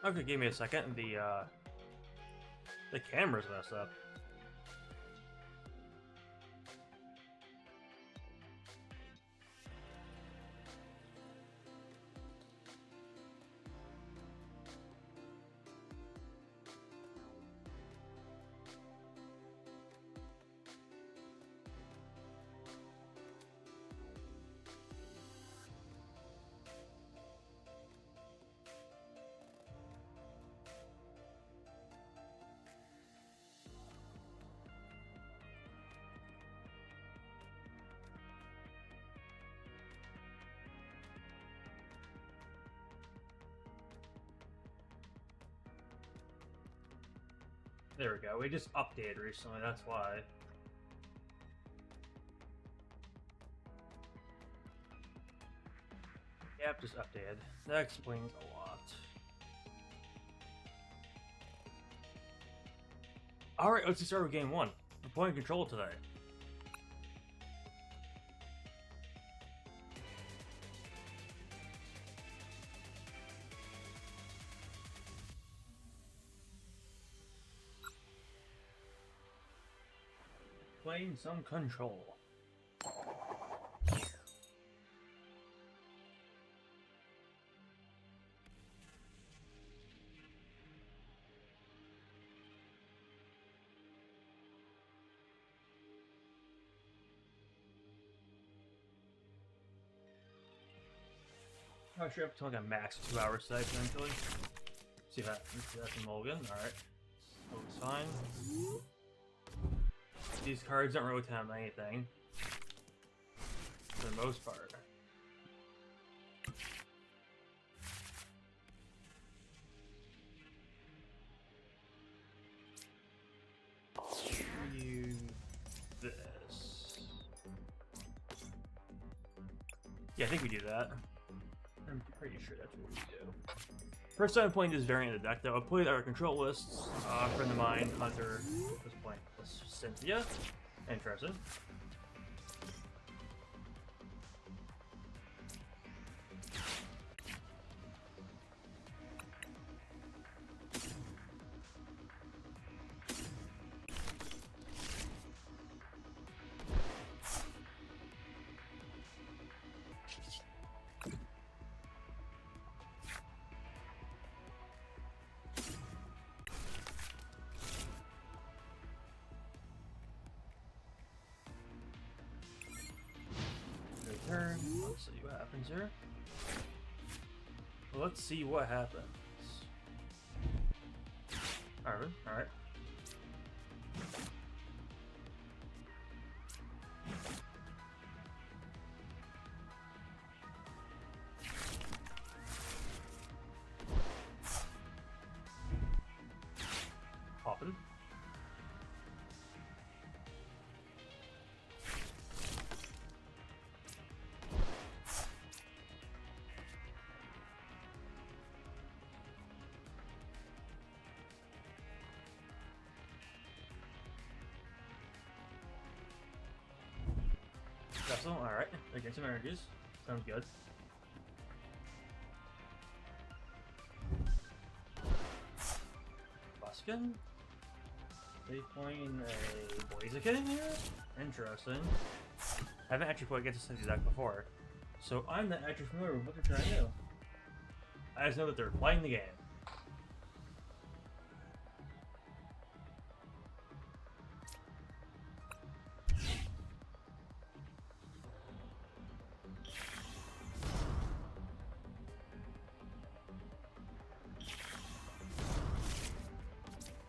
Okay, give me a second. The camera's messed up. There we go. We just updated recently, that's why. Yep, just updated. That explains a lot. Alright, let's start with game 1. We're playing control today. Playing some control. I'm sure up to like a max 2 hours today potentially. See that? That's a mulligan. Alright. Looks fine. These cards don't really tell me anything. For the most part. Use this. Yeah, I think we do that. I'm pretty sure that's what we do. First time I'm playing this variant of the deck, though. I've played our control lists. A friend of mine, Hunter, was playing this Cynthia. Interesting. Turn. Let's see what happens here. Let's see what happens. Alright, alright. Poppin'. Alright, they get some energies. Sounds good. Buskin? They playing a Blaziken here? Interesting. I haven't actually played against this deck before, so I'm not actually familiar with what they're trying to do. I just know that they're playing the game.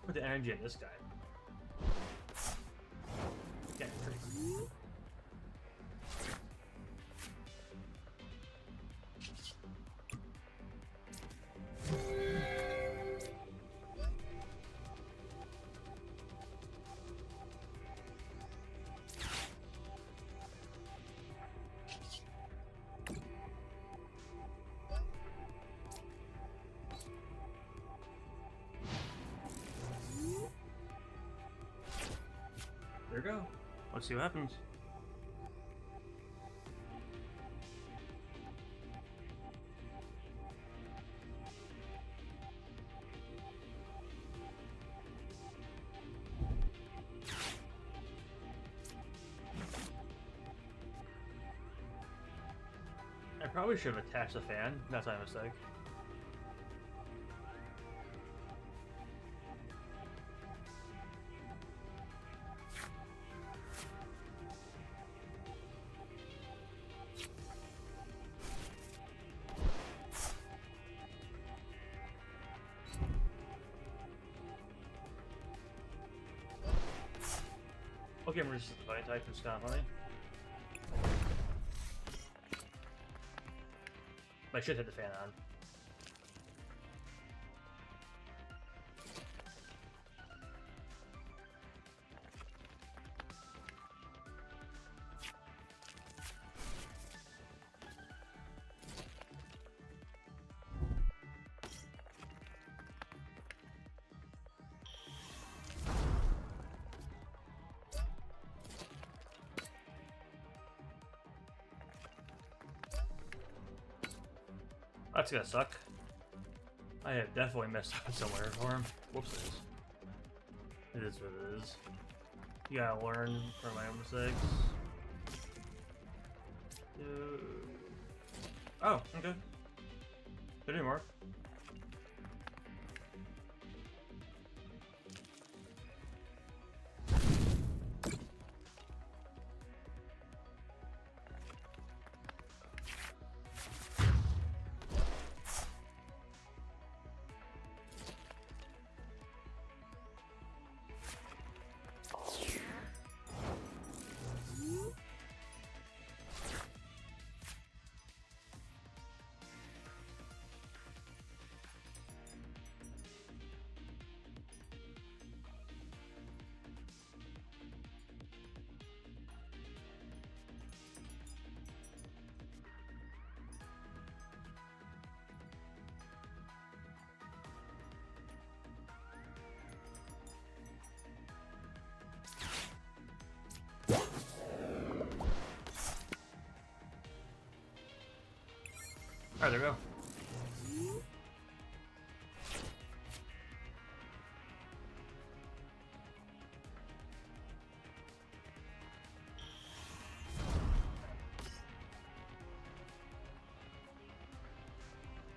Put the energy in this guy. Yeah, pretty cool. There we go. Let's see what happens. probably should have attached the fan. That's my mistake. Okay, I'm resistant to fight type, it's kind of funny. I should hit the fan on. That's gonna suck. I have definitely messed up somewhere for him. Whoopsies. It is what it is. You gotta learn from my own mistakes. Oh, okay. Could do more. Alright, there we go.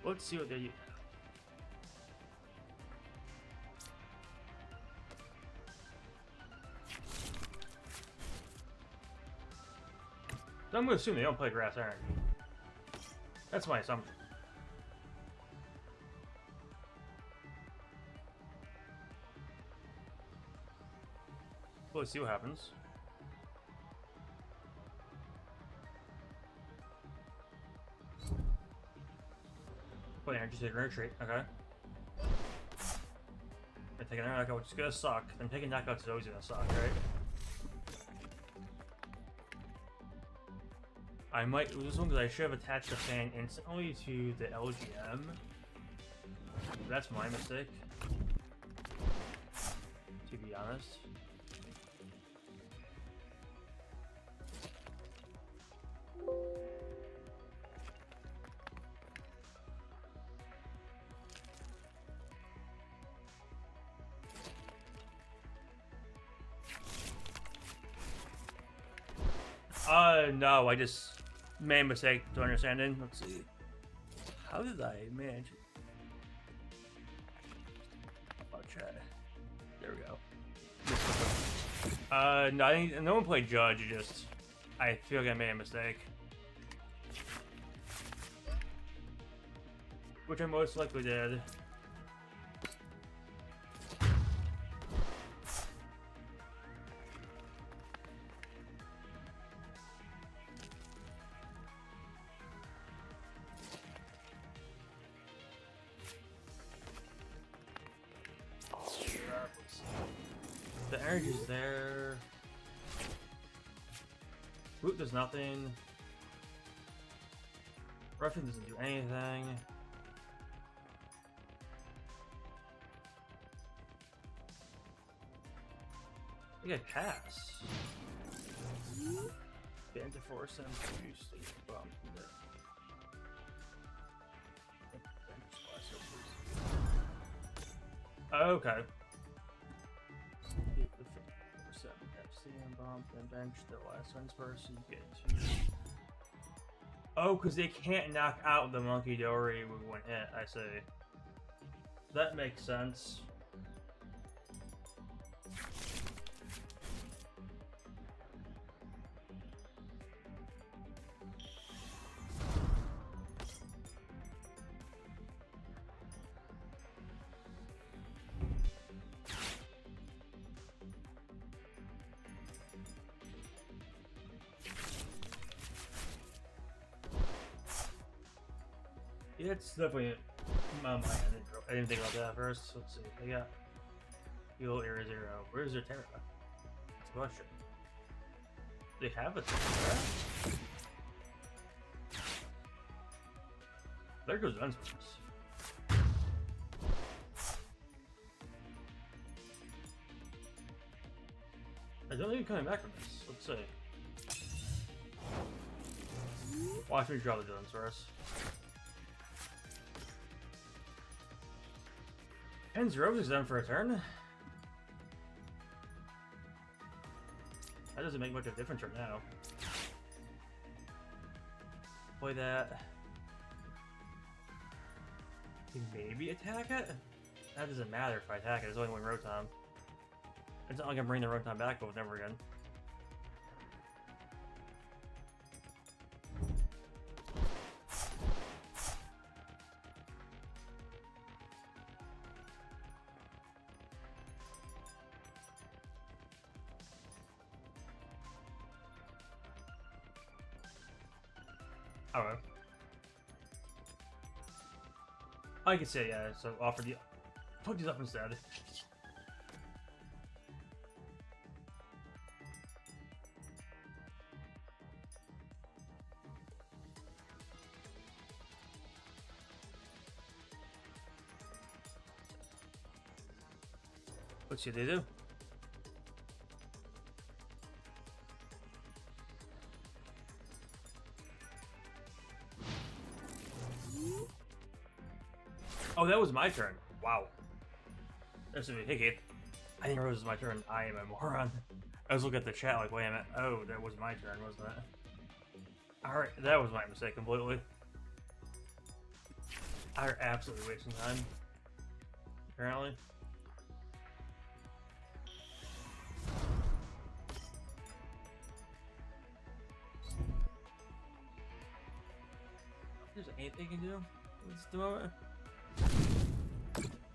Let's see what they use. I'm gonna assume they don't play grass energy. That's my assumption. Let's see what happens. Play energy to retreat. Okay. I'm taking another knockout, which is gonna suck. Then taking knockouts is always gonna suck, right? I might lose this one because I should have attached the fan instantly to the Elgyem. That's my mistake, to be honest. No, I just made a mistake to understanding. Let's see. How did I manage it? Oh, chat. There we go. No, I think no one played Judge, just I feel like I made a mistake. Which I most likely did. The energy's there. Root does nothing. Ruffian doesn't do anything. We got pass. Band to force him to stay bump. Okay. Get the 50% FCM bump and bench the last Dunsparce so you get to. Oh, because they can't knock out the Munkidori with one hit, I see. That makes sense. Yeah, it's definitely my mind. I didn't think about that first. Let's see. They got Fuel Area 0. Where's their Terra? That's a question. They have a Terra? There goes Dunsparce. I don't think coming back from this. Let's see. Watch me draw the Dunsparce. And Xerosic's done for a turn. That doesn't make much of a difference right now. Play that. Maybe attack it? That doesn't matter if I attack it, it's only one Rotom. It's not like I'm bringing the Rotom back over and over again. Alright. I can say, yeah, so offer the... Put these up instead. Let's see what they do. Oh, that was my turn. Wow. That's a hit. I didn't realize it was my turn. I am a moron. I was looking at the chat like, wait a minute. Oh, that was my turn, wasn't it? Alright, that was my mistake completely. I'm absolutely wasting time. Apparently. There's anything you can do at the moment.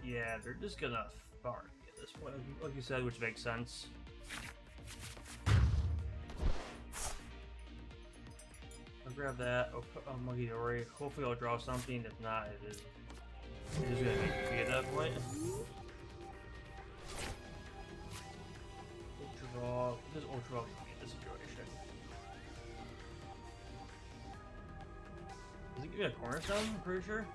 Yeah, they're just gonna fart at this point, like you said, which makes sense. I'll grab that. I'll put on Munkidori. Hopefully, I'll draw something. If not, it's just gonna make me at that point. Ultra Ball. What does Ultra Ball in this situation? Does it give me a Cornerstone? I'm pretty sure.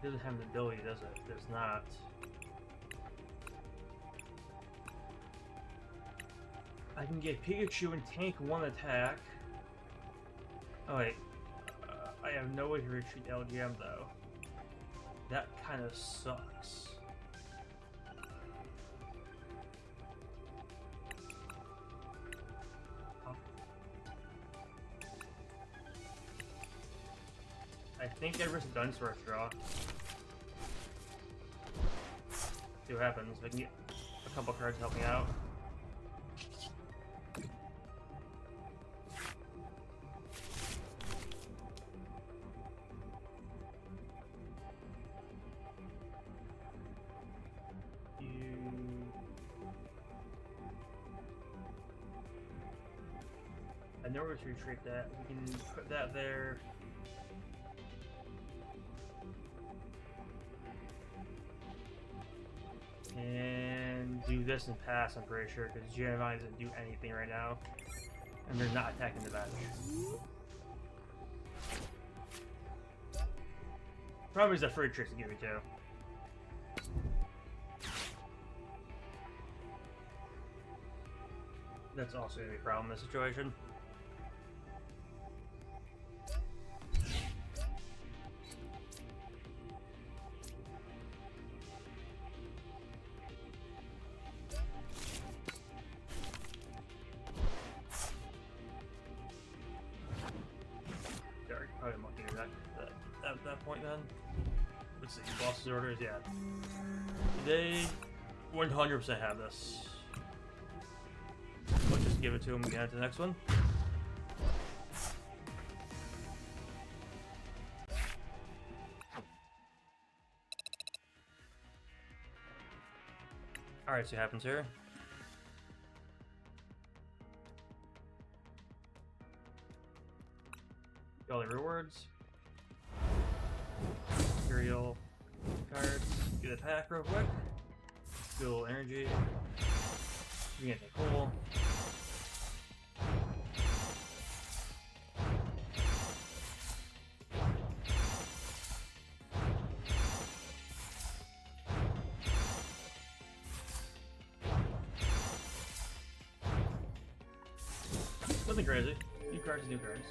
It doesn't have the ability, does it? It does not. I can get Pikachu and tank one attack. Oh wait, I have no way to retreat Elgyem though. That kind of sucks. I think I risk Dunsparce draw. See what happens. I can get a couple cards to help me out. I know where to retreat that. We can put that there. And do this and pass, I'm pretty sure, because Giovanni doesn't do anything right now. And they're not attacking the bench. Probably is a free trick to give me too. That's also going to be a problem in this situation. Let's see, boss's orders, yeah. They 100% have this. Let's just give it to him again to the next one. Alright, see what happens here. All the rewards. Material cards. Get a pack real quick. Fuel energy. You get the cool. Nothing crazy. New cards, new cards.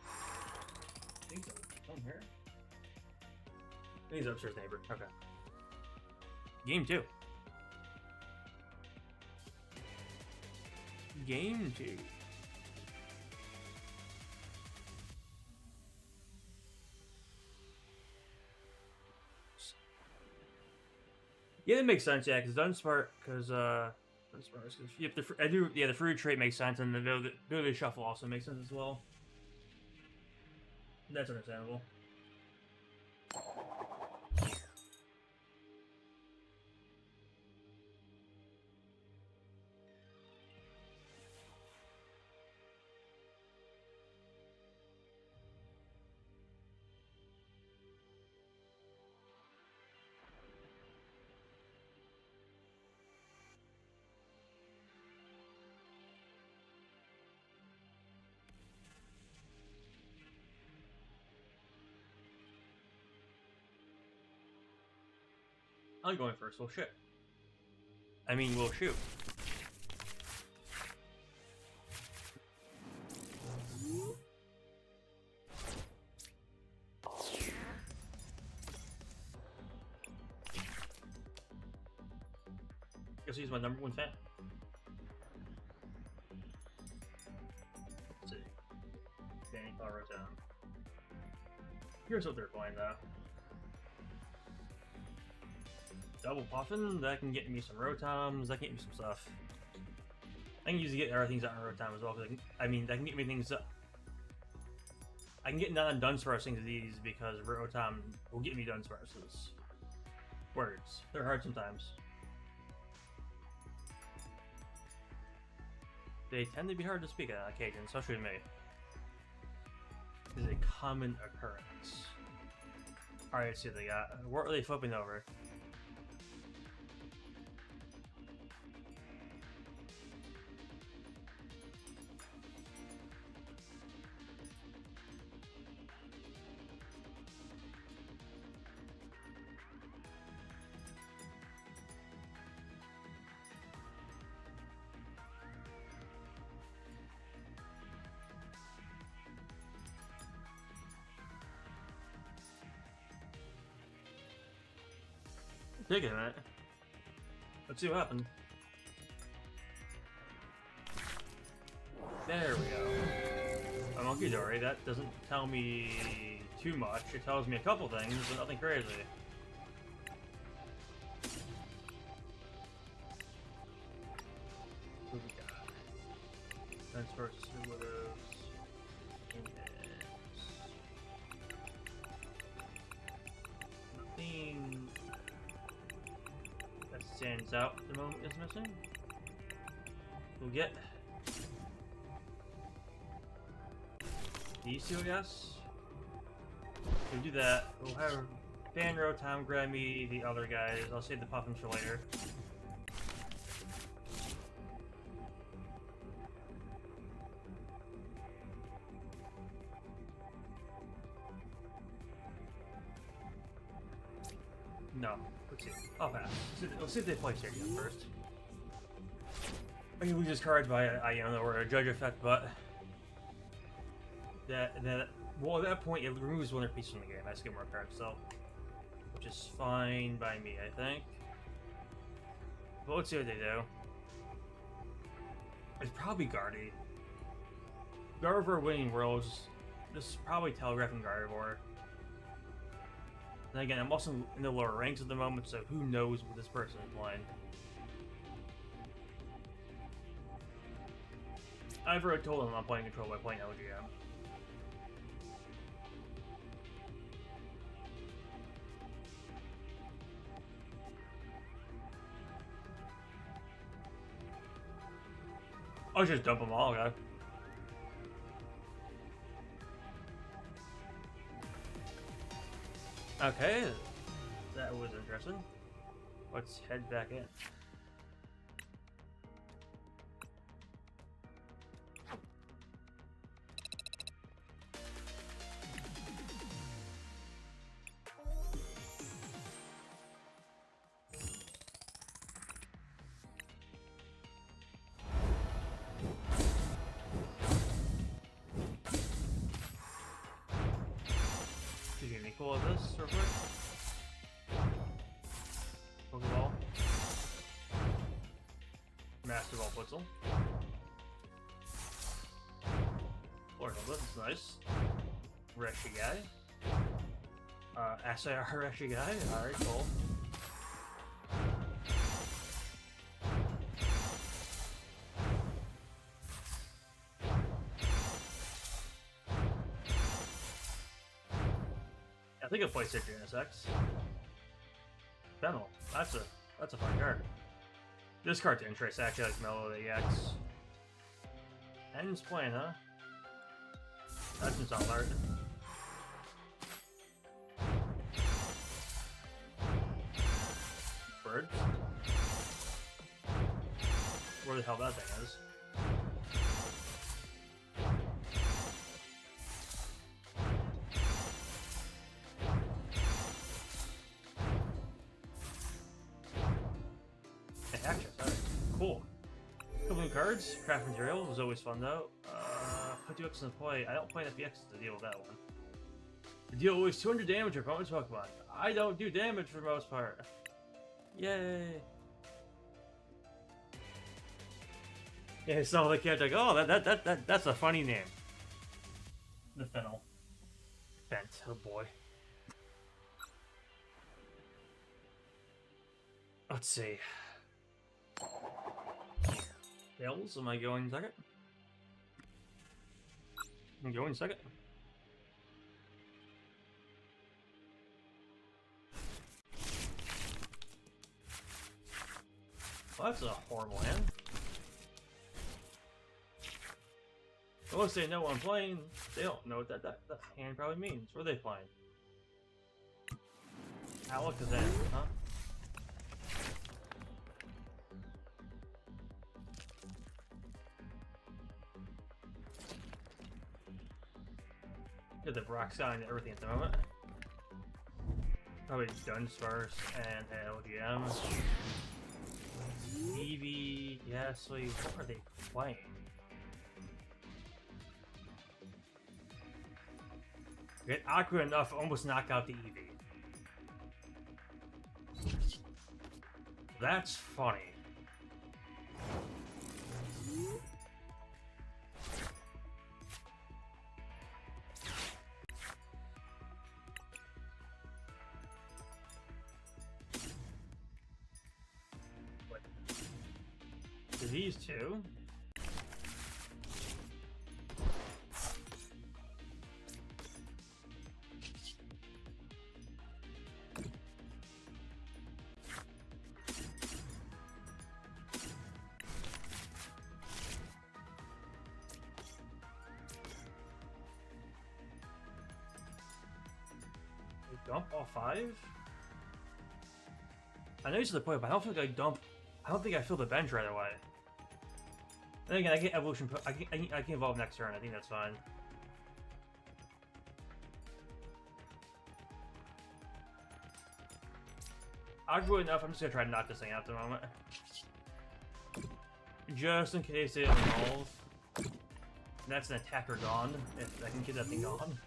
I think so. Down here? I think he's upstairs neighbor. Okay. Game 2. Game 2. Yeah, that makes sense. Yeah, because Dunsparce, the free trait makes sense, and the ability to shuffle also makes sense as well. That's understandable. I'm going first. Well, shit. I mean, we'll shoot. Guess he's my #1 fan. Let's see. Danny Pal Rotom. Here's what they're playing, though. Double Poffin, that can get me some Rotoms, that can get me some stuff. I can usually get other things out in Rotom as well, because I mean, that can get me things up. I can get non-Dunsparce things of these because Rotom will get me Dunsparces. Words. They're hard sometimes. They tend to be hard to speak on occasion, especially to me. It's a common occurrence. Alright, let's see what they got. What are they flipping over? Taking it. Let's see what happened. There we go. A Munkidori. That doesn't tell me too much. It tells me a couple things, but nothing crazy. What we got? Dunsparce Sudowoodo. Nothing that stands out at the moment is missing. We'll get these two, I guess. We'll do that. We'll have Fan Rotom grab me the other guys. I'll save the Poffins for later. No. Let's see. I'll pass. Let's see if they play Stadium first. I can lose this card by Iono or a Judge effect, but well, at that point it removes one piece from the game. I just get more cards, so which is fine by me, I think. But let's see what they do. It's probably Guardy. Gardevoir winning Worlds. This is probably telegraphing Gardevoir. And again, I'm also in the lower ranks at the moment, so who knows what this person is playing. I've already told him I'm playing control by playing Elgyem. I'll just dump them all, guy. Okay, that was interesting. Let's head back in. Cool of this real quick. Pokeball. Master Ball Whistle. Lord, this is nice. Reshi guy. SAR Reshi guy. Alright, cool. I think I'll play Genesect. Fennel. That's a fun card. This card's interest actually like Mellow EX. And it's playing, huh? That's just all art. Bird. Where the hell that thing is. Cool. Couple new cards. Craft material was always fun though. Put 2X in play. I don't play enough EX to deal with that one. The deal always 200 damage to opponent's Pokemon. I don't do damage for the most part. Yay! Yeah, so the kid's like, oh, that's a funny name. The Fennel. Fent, oh boy. Let's see. Tails, am I going second? I'm going second. Well, that's a horrible hand. Unless they know what I'm playing, they don't know what that hand probably means. What are they playing? Alakazam, huh? Get the Broxine and everything at the moment. Probably Dunsparce and Elgyem. Eevee, Ghastly, what are they playing? Get Aqua enough to almost knock out the Eevee. That's funny. These two. Dump all 5? I know you said the point, but I don't think I dump. I don't think I fill the bench right away. And again, I get evolution. I can evolve next turn. I think that's fine. I'll grow enough. I'm just gonna try to knock this thing out at the moment, just in case it evolves. That's an attacker gone. If I can get that thing gone.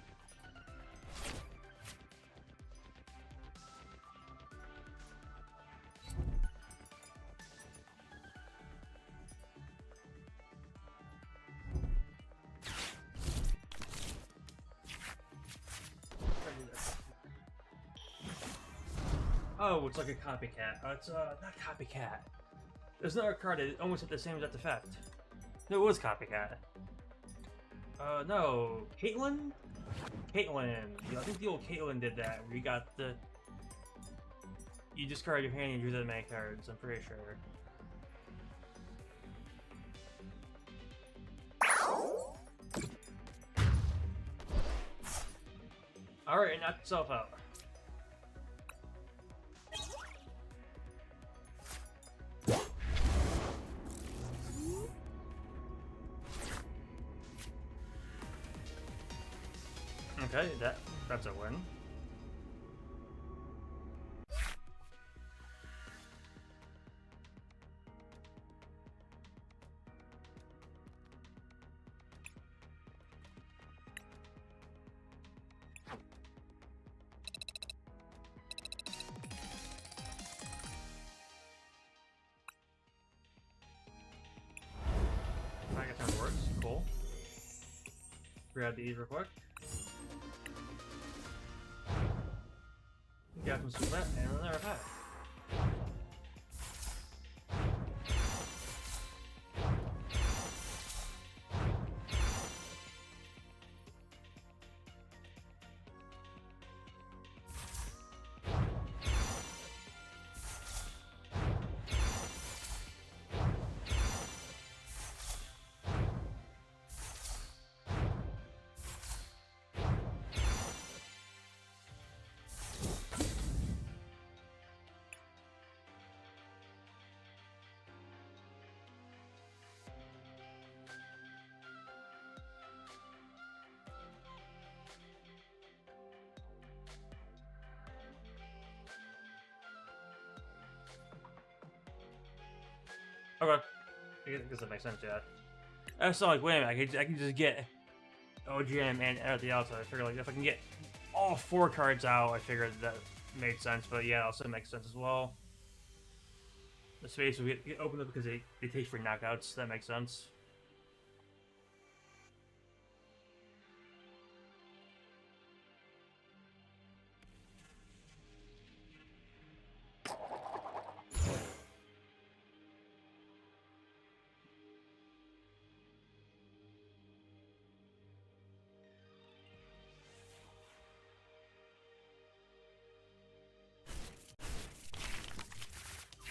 Oh, it's like a copycat. It's not copycat. There's another card that almost had the same exact effect. No, it was copycat. No, Caitlyn? Caitlyn. Yeah, I think the old Caitlyn did that, where you got the... You discard your hand and you drew that many cards, I'm pretty sure. Alright, it knocked itself out. Okay, that's a win. Megaton works, cool. Grab these real quick. Got some sweat and another pack. Okay. I guess that makes sense, yeah. I was like, wait a minute, I can just get Elgyem and everything else. I figured, like, if I can get all 4 cards out, I figured that made sense. But yeah, it also makes sense as well. The space will get opened up because they take free knockouts. That makes sense.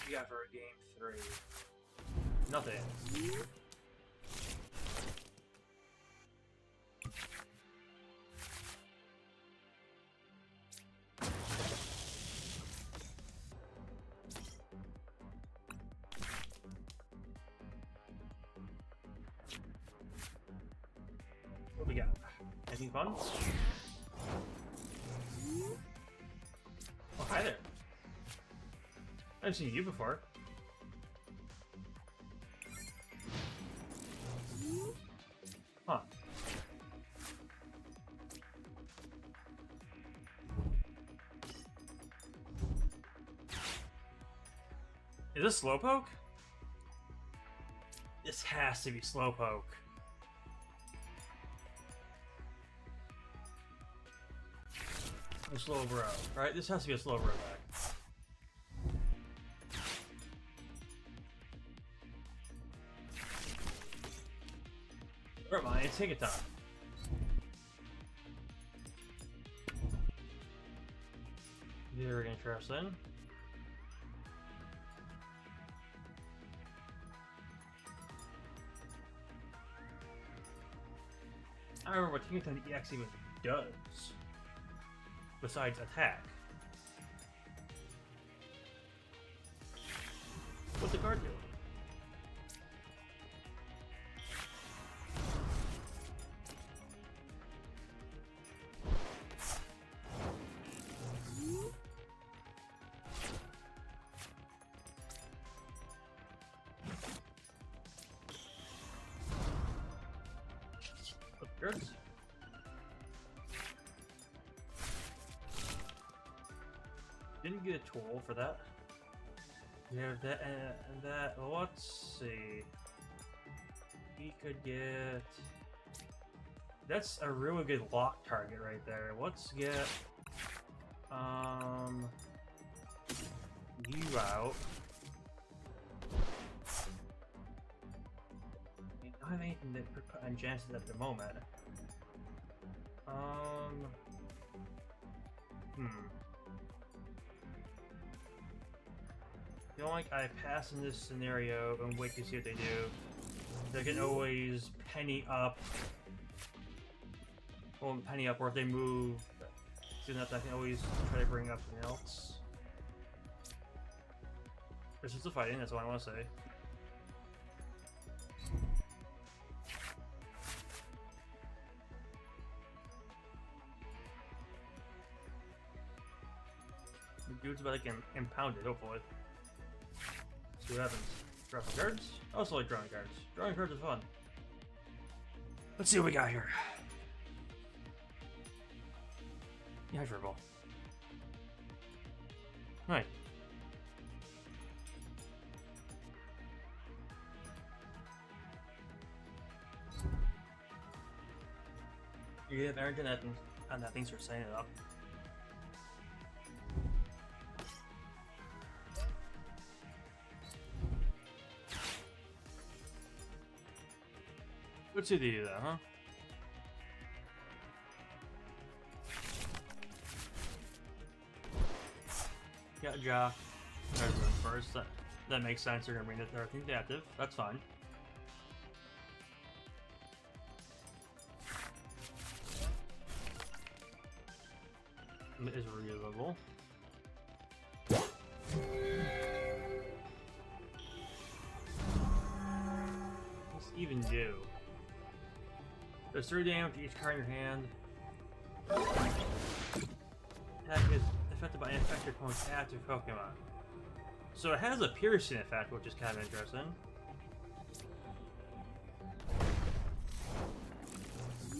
We got for game 3. Nothing. What we got? Anything fun? Oh, hi there. I've seen you before. Huh. Is this Slowpoke? This has to be Slowpoke. Or Slowbro, right? This has to be a Slowbro deck. Never mind, take it time. Very interesting. I remember what Tinkerton EX even does, besides attack. What's the card do? Goods. Didn't get a tool for that. We have that and that. Well, let's see. We could get. That's a really good lock target right there. Let's get. You out. I don't have anything to put on Genesect at the moment. You know, like, I pass in this scenario and wait to see what they do. They can always penny up. Well, penny up, or if they move soon enough, I can always try to bring up something else. There's just a fighting, that's all I want to say. The dude's about to get impounded, hopefully. See what happens. Drawing cards? I also like drawing cards. Drawing cards is fun. Let's see what we got here. Yeah, verbal. Right. You have Aaron and that things for setting it up. Let's see do that, huh? Got Ja. There's the first. That makes sense. They're gonna bring the thing to active. That's fine. It is reusable. What's even do? There's 3 damage to each card in your hand. Attack is affected by an affected opponent's active Pokemon. So it has a piercing effect, which is kind of interesting.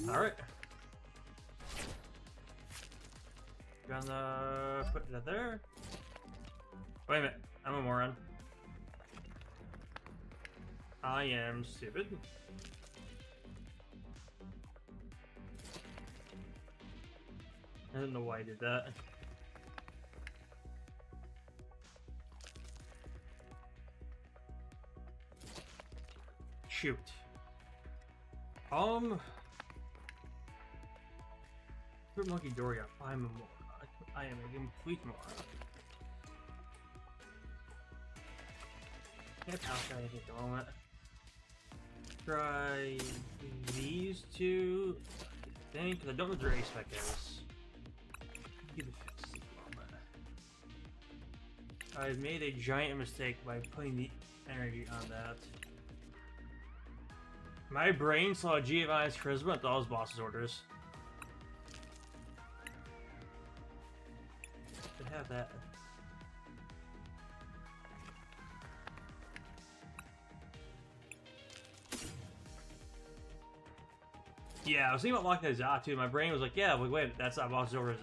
Alright. Gonna put that there. Wait a minute, I'm a moron. I am stupid. I don't know why I did that. Shoot. Put Munkidori up. I am a complete moron. Can't tell anything at the moment. Try these two. I think, because I don't know what their A-spec is. Give it a fix. I've made a giant mistake by putting the energy on that. My brain saw Giovanni's charisma at all his boss's orders. To have that. Yeah, I was thinking about locking those out too. My brain was like, yeah, wait, that's not boss's orders.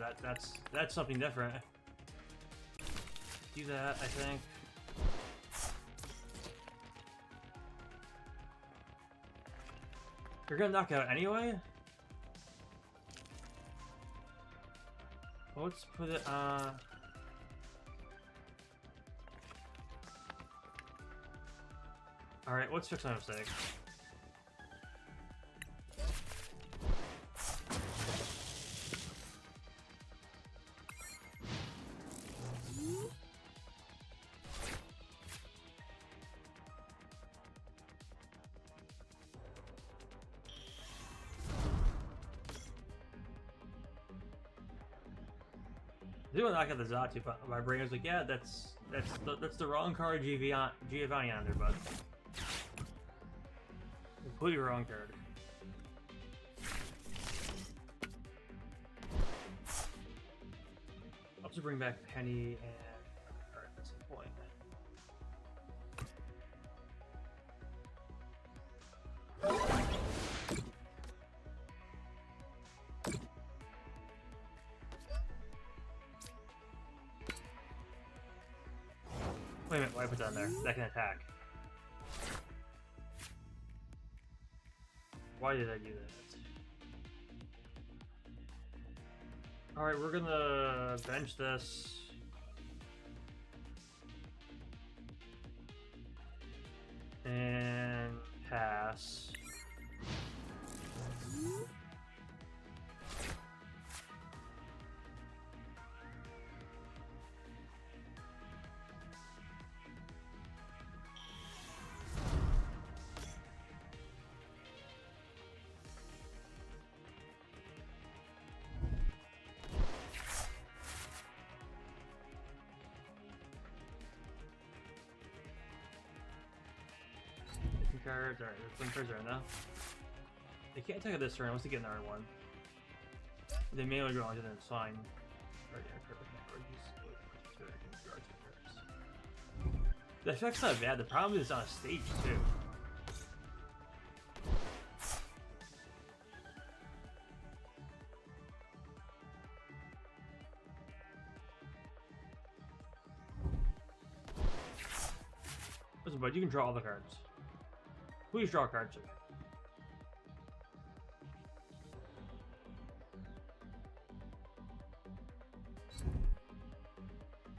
That's something different. Do that, I think. You're gonna knock out anyway? Well, let's put it, Alright, let's fix my mistake. I do want to knock out the Zatu, but my brain was like, yeah, that's the wrong card Giovanni on there, bud. Completely wrong card. I'll just bring back Penny and... Alright, that's the point. Wait a minute, why put that in there? That can attack. Why did I do that? Alright, we're gonna bench this. pass. Cards. Alright, there's some cards right now. They can't take it this turn unless they get another one. They may go on to it's fine. The effect's not bad, the problem is it's on a stage too. Listen, bud, you can draw all the cards. Please draw cards.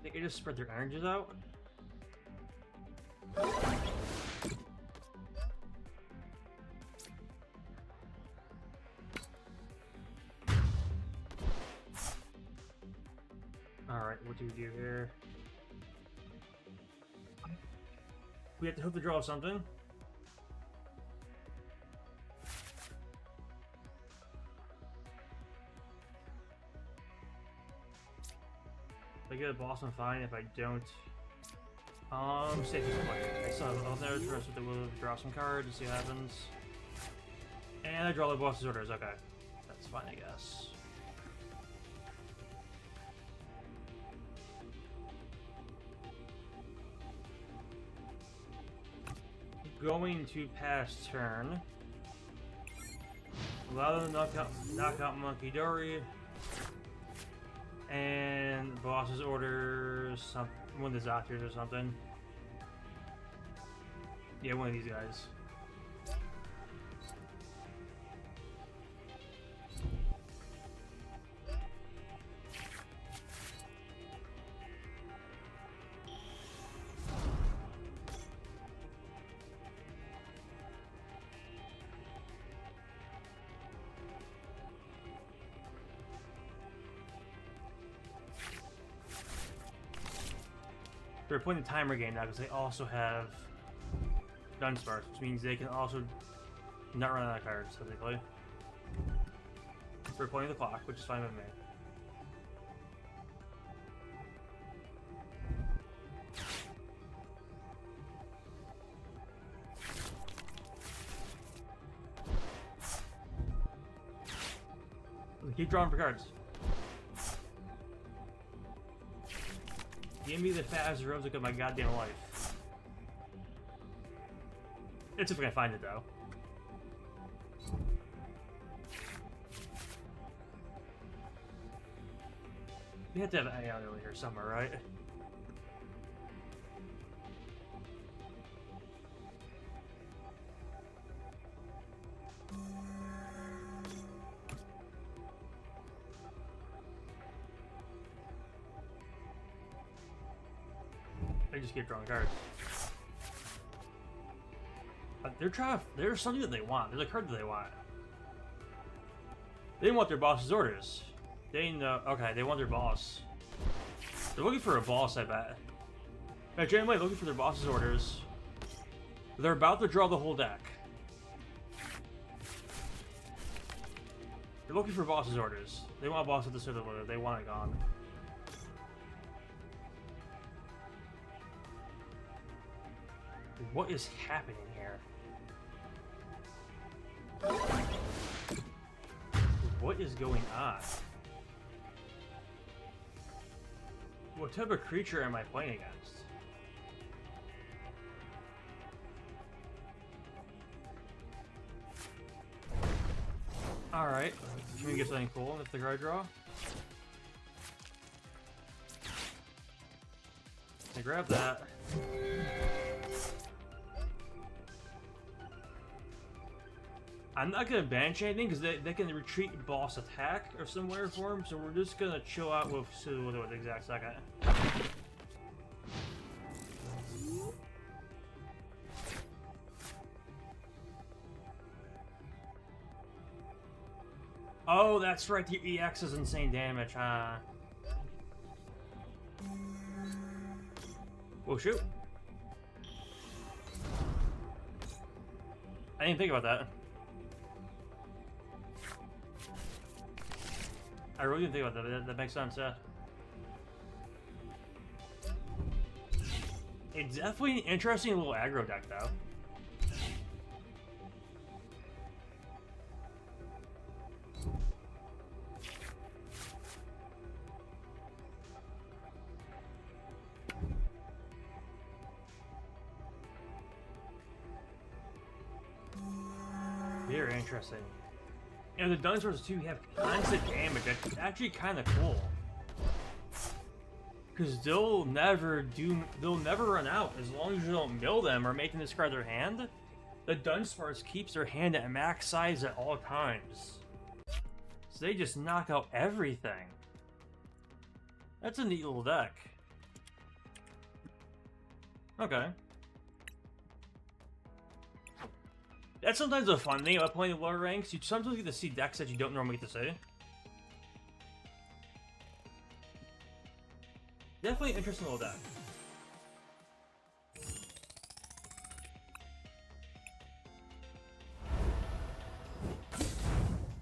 They can just spread their energies out. Alright, what do we do here? We have to hope to draw something. If I get a boss, I'm fine. If I don't, safe as play. I still have all those rest with the will draw some cards and see what happens. And I draw the boss's orders. Okay, that's fine, I guess. Going to pass turn. Allow them to knock out Munkidori. And boss's orders, one of the doctors or something. Yeah, one of these guys. They're putting the timer game now because they also have Dunsparce, which means they can also not run out of cards, typically. We're playing the clock, which is fine with me. Keep drawing for cards. Give me the fast Xerosic of my goddamn life. It's if I can find it, though. You have to have an Iono here somewhere, right? I just keep drawing cards. There's something that they want. There's a card that they want. They want their boss's orders. They know. Okay, they want their boss. They're looking for a boss, I bet. Yeah, generally looking for their boss's orders. They're about to draw the whole deck. They're looking for boss's orders. They want a boss at the Sudowoodo. They want it gone. What is happening here? What is going on? What type of creature am I playing against? Alright, can we get something cool with the card draw? I grab that. I'm not gonna banish anything because they can retreat boss attack or some weird form, so we're just gonna chill out with Sudowoodo at the exact second. Oh, that's right. The EX is insane damage, huh? Oh, shoot. I didn't think about that. I really didn't think about that. That makes sense, yeah. It's definitely an interesting little aggro deck, though. Very interesting. And the Dunsparce too have constant damage. That's actually kind of cool. Because they'll never run out as long as you don't mill them or make them discard their hand. The Dunsparce keeps their hand at max size at all times. So they just knock out everything. That's a neat little deck. Okay. That's sometimes a fun thing about playing the lower ranks. You sometimes get to see decks that you don't normally get to see. Definitely an interesting little deck.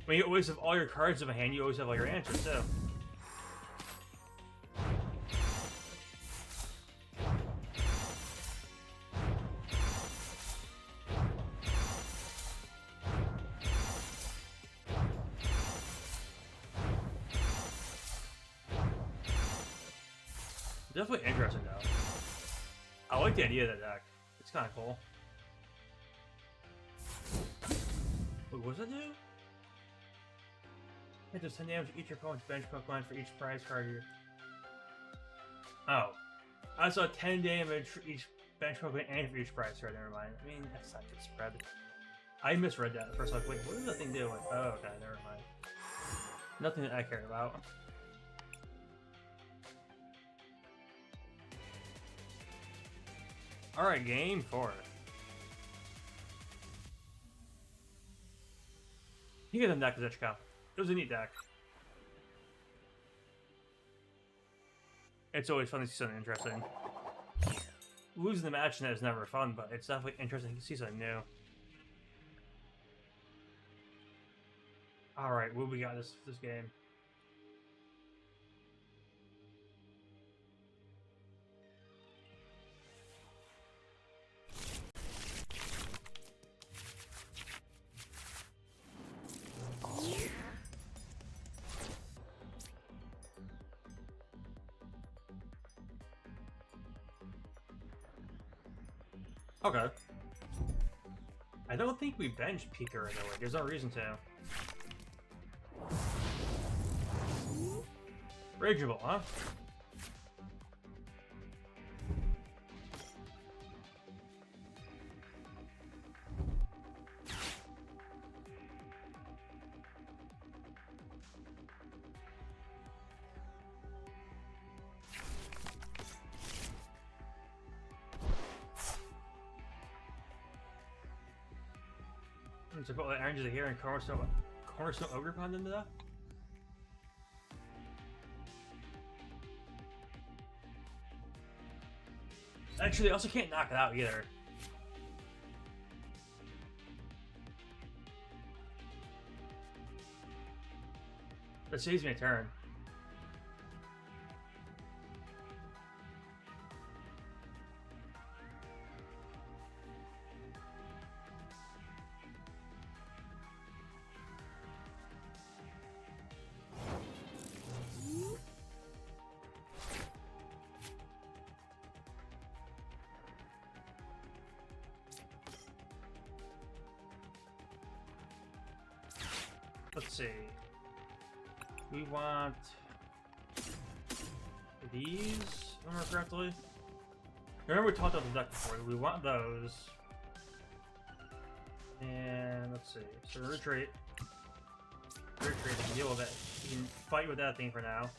When you always have all your cards in a hand, you always have all your answers too. Definitely interesting though. I like the idea of that deck. It's kind of cool. Wait, what does that do? It does 10 damage to each opponent's bench Pokemon for each prize card here. Oh. I saw 10 damage for each bench Pokemon and for each prize card. Never mind. I mean, that's not good spread. I misread that at first. Like, wait, what does that thing do? Like, oh, okay, never mind. Nothing that I care about. Alright, game 4. You get them deck as Ichika. It was a neat deck. It's always fun to see something interesting. Losing the match in it is never fun, but it's definitely interesting to see something new. Alright, what we got this game? Okay. I don't think we benched Pika right away. There's no reason to. Redeemable, huh? To put the energy here and Cornerstone Ogerpon into that? Actually, I also can't knock it out either. That saves me a turn. Let's see. We want these, if I remember correctly. Remember we talked about the deck before. We want those. And let's see. So retreat. Retreat, we can deal with it. We can fight with that thing for now.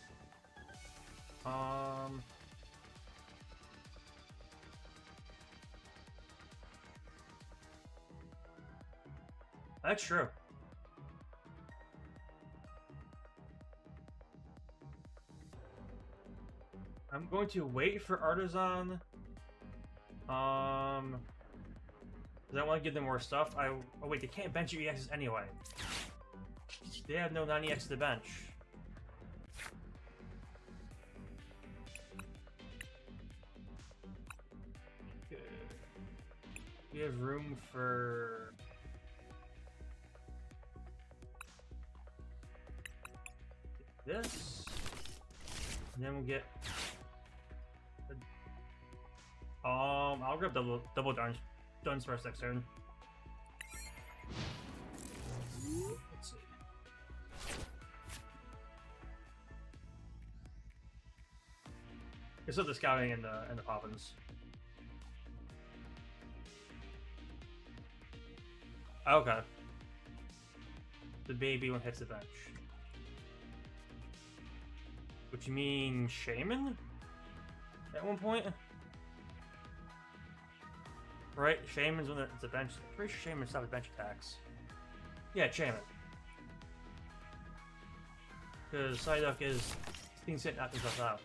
That's true. I'm going to wait for Artazon. Because I want to give them more stuff. Oh wait, they can't bench your EXs anyway. They have no non-EX to bench. Good. We have room for... this. And then we'll get... I'll grab double Dunsparce next turn. Let's see. It's not the scouting and the Poppins. Okay. The baby one hits the bench. Which means Shaymin? At one point? Right? Shaymin's when it's a bench. I'm pretty sure Shaymin stopped bench attacks. Yeah, Shaymin. Because Psyduck is being sent knock himself out.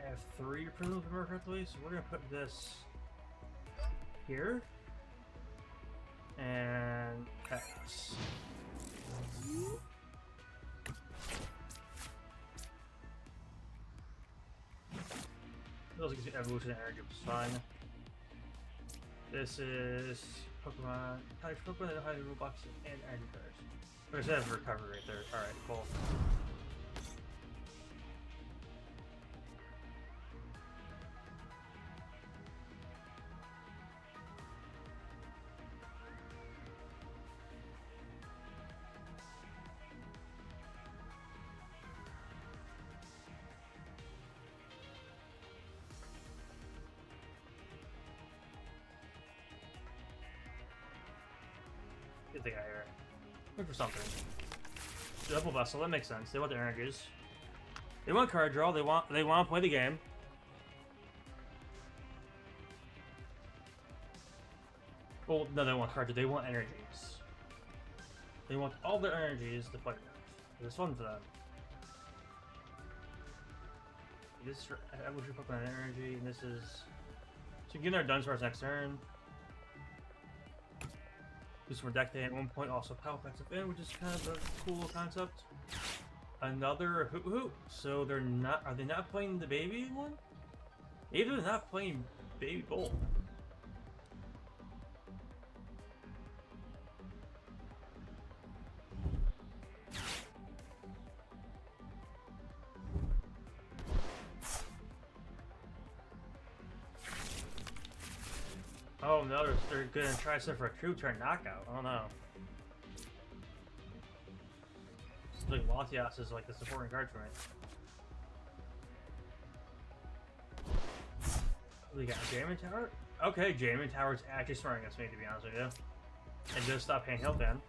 I have 3 Prism correctly, so we're gonna put this here and pass. It also gives me evolution energy, which is fine. This is Pokemon. How Pokemon that have Robux and energy cards. There's that recovery right there. Alright, cool. Get the guy here. Look for something. Double Vessel, that makes sense. They want their energies. They want card draw, they want to play the game. Well, no, they want card draw, they want energies. They want all their energies to play with. It's fun for them. This is evolution Pokemon energy, and this is... So you can get our Dunsparce next turn. Do some deck day at one point, also Pal Pad FLF, which is kind of a cool concept. Another Hoot Hoot. So they're not, are they not playing the baby one? Maybe they're not playing Baby Bolt. Oh no, they're gonna try stuff for a true turn knockout. Oh no. It's like Latias is like the supporting card for me. We got Jamin Tower? Okay, Jamin Tower's actually swearing against me, to be honest with you. And just stop Handheld Fan.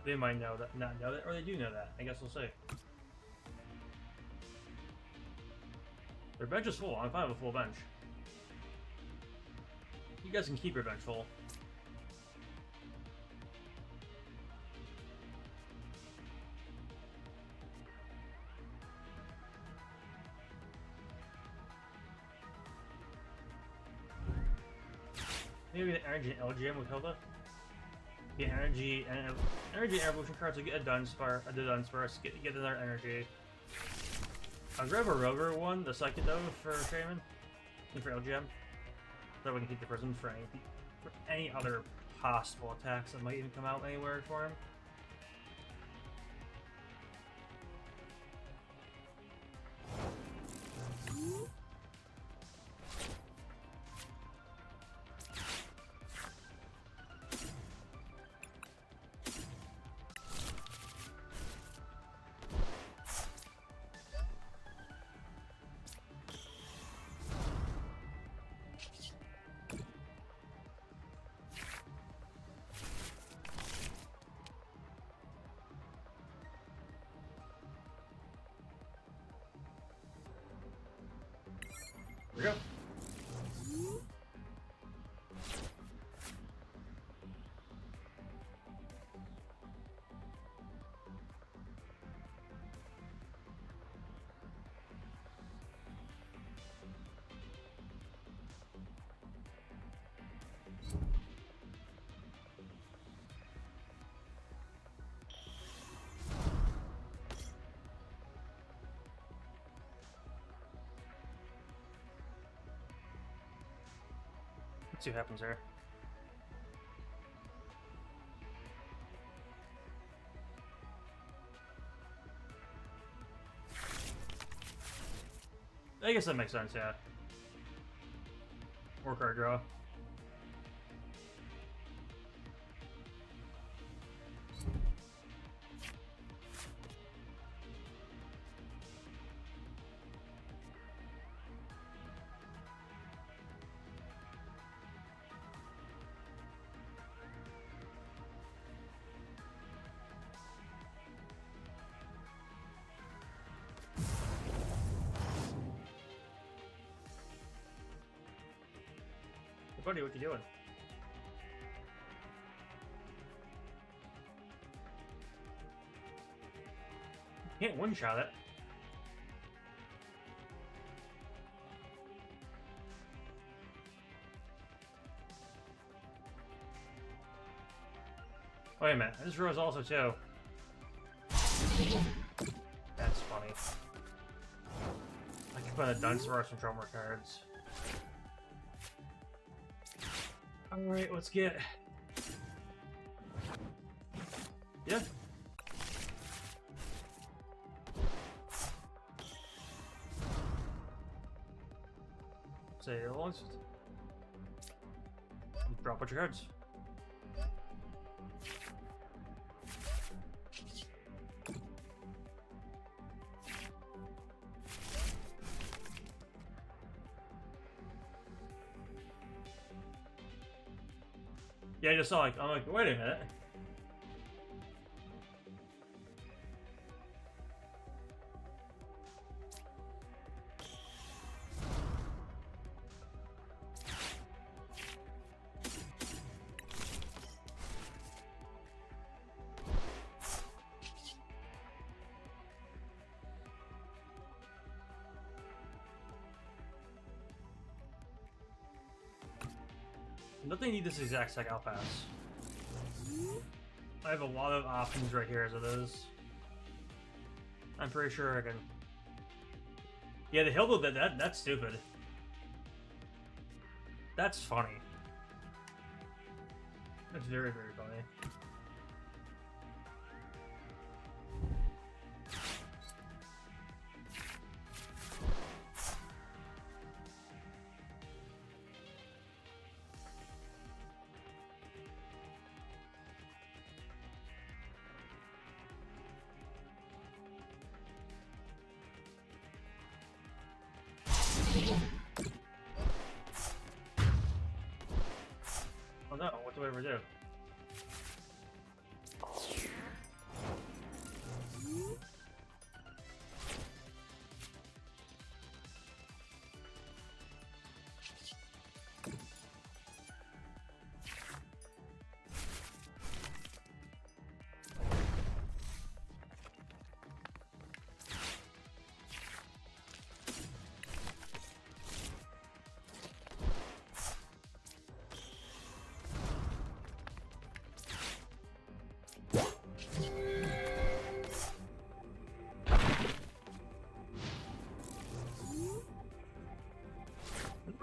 They might know that, not know that, or they do know that. I guess we'll see. Their bench is full. I'm fine with a full bench. You guys can keep your bench full. Maybe the Energy Elgyem with Hilda. The Energy and Evolution cards will get a Dunsparce, get another Energy. I'll grab a Rover one, the second though, for Shaymin. And for Elgyem. So we can keep the Prism for any other possible attacks that might even come out anywhere for him. Here we go. Let's see what happens there. I guess that makes sense, yeah. Or card draw. Buddy, what you doing? You can't one-shot it. Wait a minute, this rose also too. That's funny. I can put a Dunsparce and draw more cards. Alright, let's get... Yeah. Say, let's drop a bunch of cards. Yeah, I just saw I'm like, wait a minute. Nothing need this exact second I'll pass. I have a lot of options right here as it is. I'm pretty sure I can. Yeah, the Hilda that's stupid. That's funny. That's very, very funny. Oh no, what do I ever do?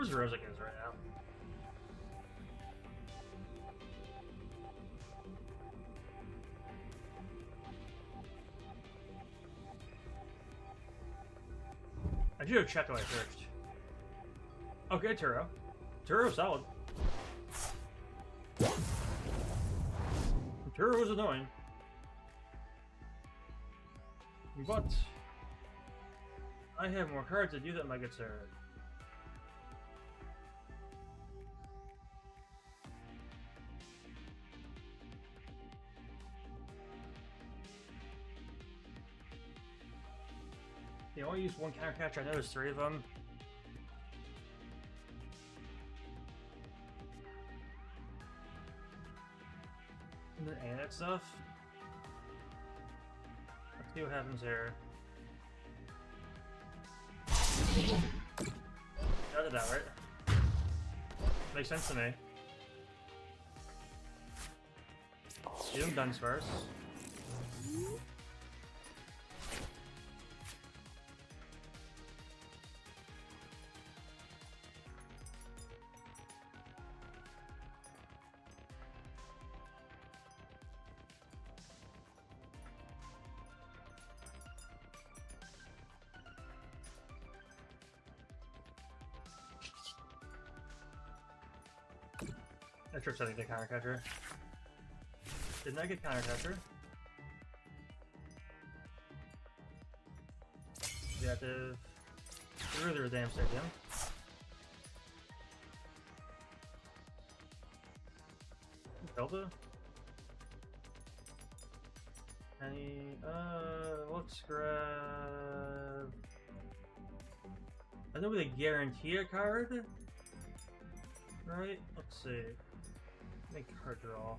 Where's Xerosic is right now? I should have checked when I searched. Okay, Turo. Turo's solid. Turo was annoying. But I have more cards to do that might get started. They only use one Counter Catcher. I know there's 3 of them. And then any of that stuff. Let's see what happens here. I did that right. Makes sense to me. Give him Dunsparce. I tripped setting the Counter Catcher. Didn't I get Counter Catcher? Reactive. Through the Redeemable Stadium. Hilda? Penny. Let's grab. I know they guarantee a card. Right? Let's see. Make card draw.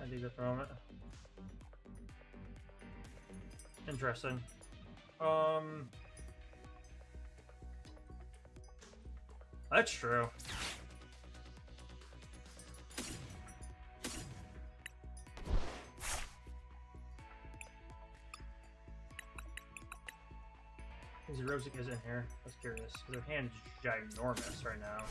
I do that for a moment. Interesting. That's true. Xerosic is in here. I was curious. Their hand's ginormous right now.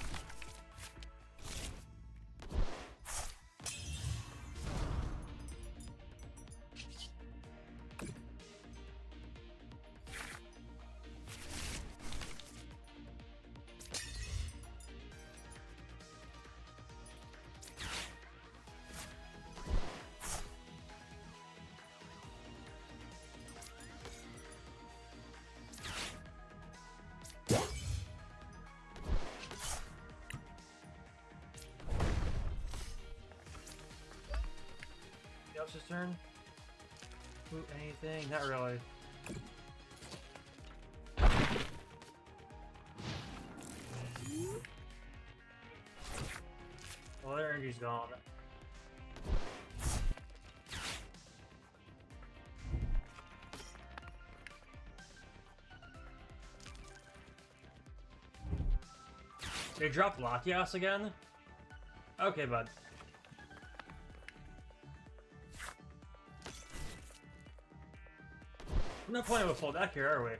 His turn? Ooh, anything? Not really. Well, their energy's gone. They dropped Latias again? Okay, bud. We're not playing with full deck here, are we?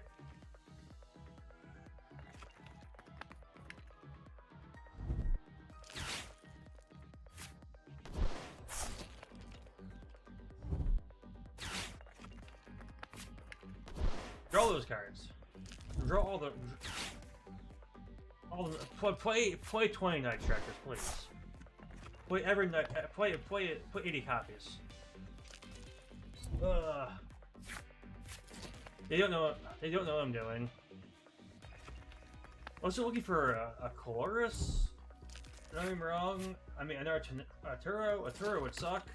Draw those cards. Draw all the play 20 Night Stretchers, please. Play every night. Play 80 copies. They don't know what I'm doing. Also looking for a chorus. Don't get me wrong. I mean, I know a Turo would suck.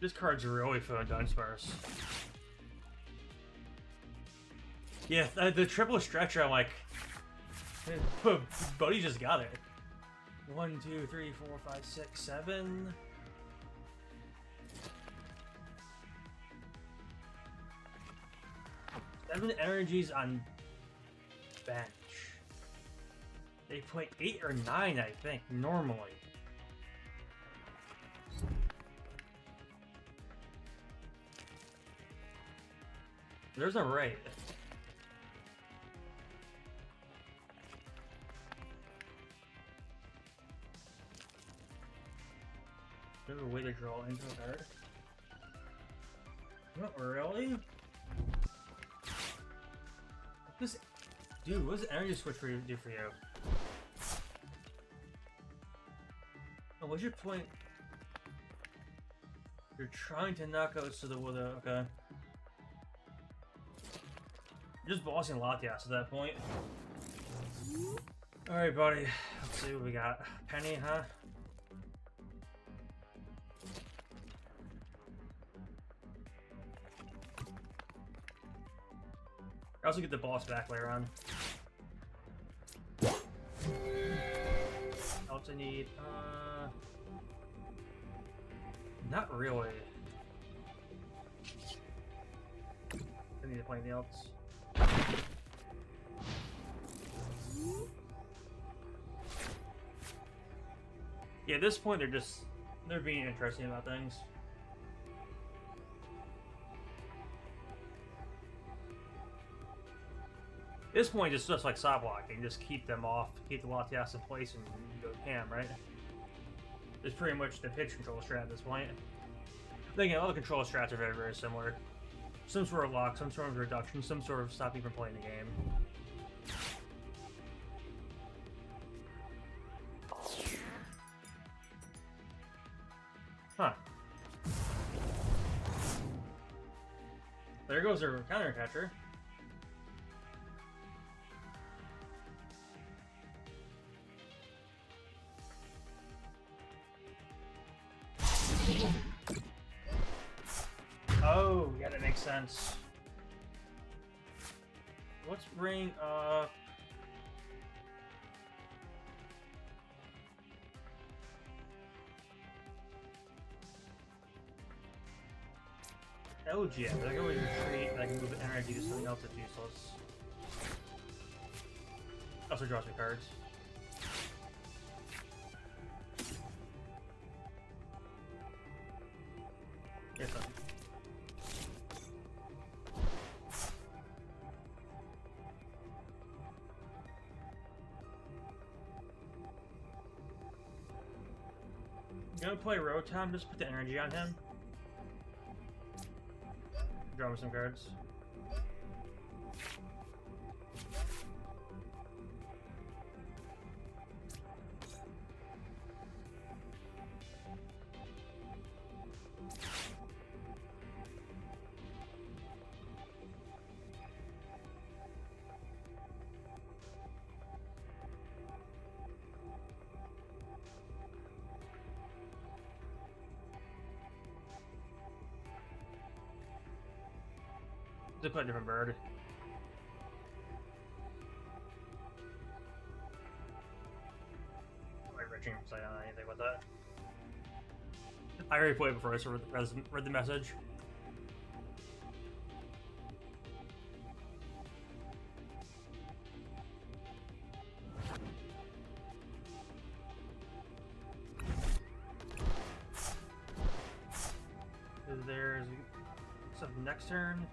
This card's really fun, Dunsparce. Yeah, the triple stretcher, I'm like, Buddy just got it. 1, 2, 3, 4, 5, 6, 7. 7 energies on bench. They play 8 or 9, I think, normally. There's a raid. There's a way to draw into a card. Not really? This, dude, what does energy switch do for you? Oh, what's your point? You're trying to knock out Sudowoodo, okay. You're just bossing Latias at that point. Alright, buddy. Let's see what we got. Penny, huh? I also get the boss back later on. Else I need, not really. I need to play anything else. Yeah, at this point they're being interesting about things. At this point, it's just like stop blocking. Just keep them off, keep the Latias in place, and you go ham, right? It's pretty much the pitch control strat at this point. Then again, all the control strats are very, very similar. Some sort of lock, some sort of reduction, some sort of stopping from playing the game. Huh. There goes our Counter Catcher. Oh, yeah, that makes sense. Let's bring up... Elgyem. I can always retreat, and I can move energy to something else that's useless. Also draws me cards. Yes, sir. I'm gonna play Rotom, just put the energy on him. Draw me some cards. They put a different bird. Enriching, so I don't know anything about that. I already played before, so read the message. There's something next turn.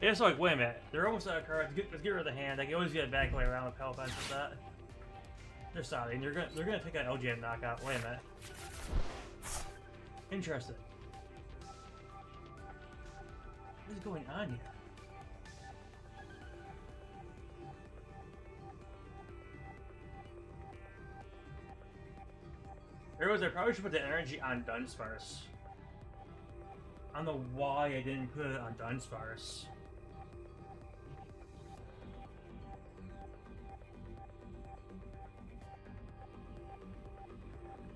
Yeah, it's like, wait a minute, they're almost out of cards. Let's get rid of the hand. I can always get it back way around with Pal Pad with that. They're sorry, and they're gonna take that Elgyem knockout. Wait a minute. Interesting. What is going on here? There was, I probably should put the energy on Dunsparce. I don't know why I didn't put it on Dunsparce.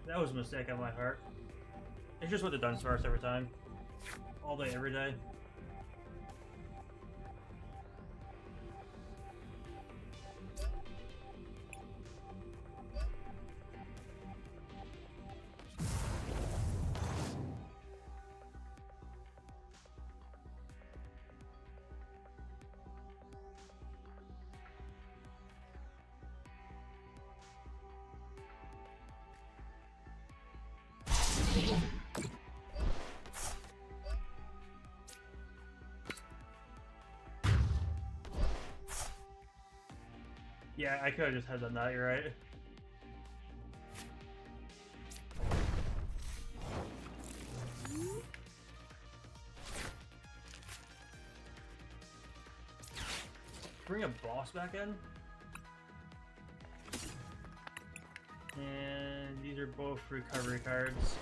That was a mistake on my part. It's just with the Dunsparce every time. All day, every day. Yeah, I could have just had done that, you're right. Bring a boss back in. And these are both recovery cards.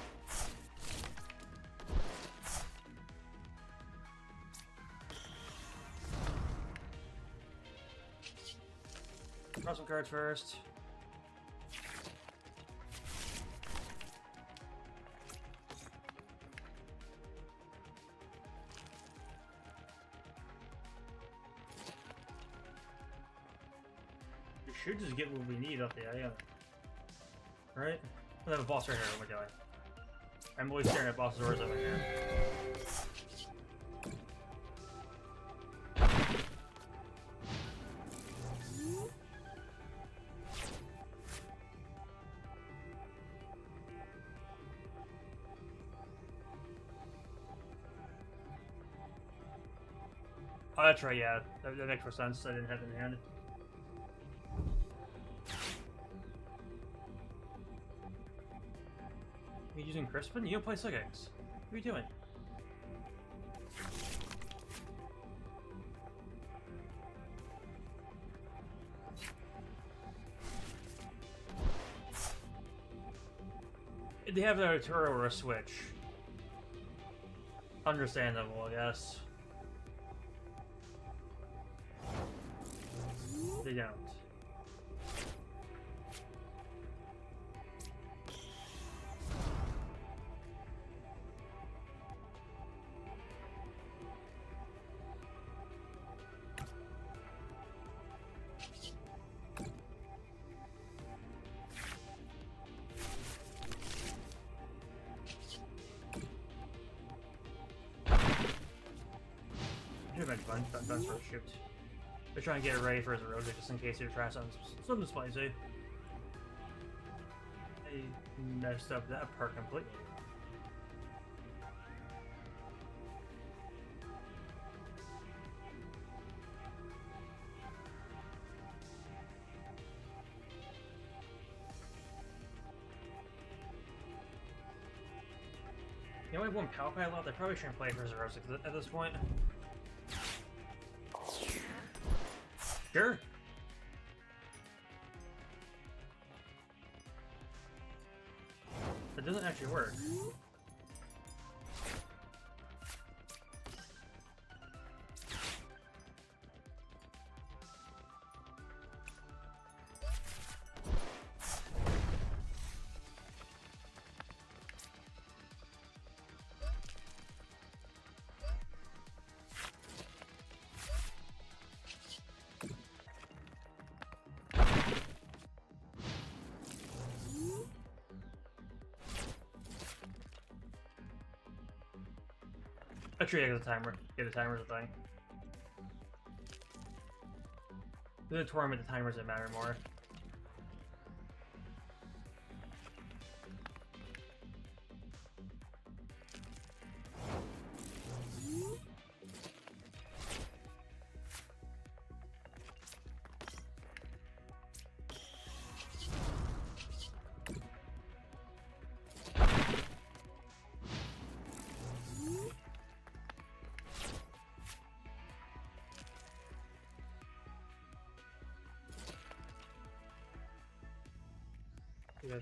Draw some cards first. We should just get what we need off the Iono. Right? We have a boss right here, what am I doing? I'm always staring at boss doors over here. Oh, that's right, yeah. That makes more sense. I didn't have it in hand. Are you using Crispin? You don't play Psychics. What are you doing? They have a Turo or a Switch. Understandable, I guess. They don't. Should have been fun for a shoot. They're trying to get it ready for Xerosic just in case they try something spicy. They messed up that part completely. You only have one Pal Pad left. I probably shouldn't play for Xerosic at this point. Sure. That doesn't actually work. Actually, I get a timer. Get a timer's a thing. In the tournament, the timers that matter more.